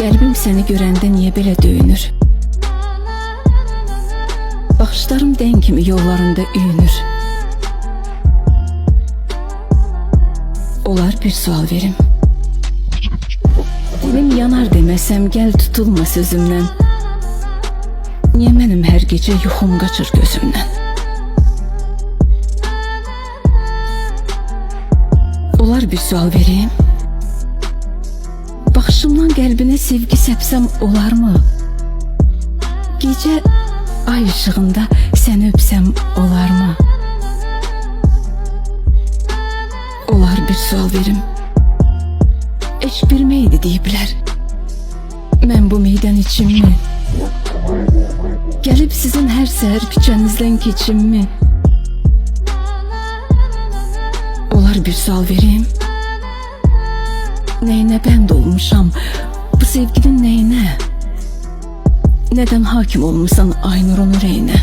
Qəlbim səni görəndə niyə belə döyünür? Baxışlarım dən kimi yollarında üyünür. Olar bir sual verim. Dilim yanar deməsəm gəl tutulma sözümdən. Niyə mənim hər gecə yuxum qaçır gözümdən? Olar bir sual vereyim. Baxışımdan qəlbinə sevgi səpsəm olarmı? Gecə ay ışığında səni öpsəm olarmı? Olar bir sual verim. Eşq bir meydi deyiblər. Mən bu meydan içimmi? Gəlib sizin hər səhər küçənizdən keçimmi? Olar bir sual vereyim. Neyinə bənd olmuşam, bu sevginin neyinə? Nədən hakim olmuşsan Aynur'un ürəyinə?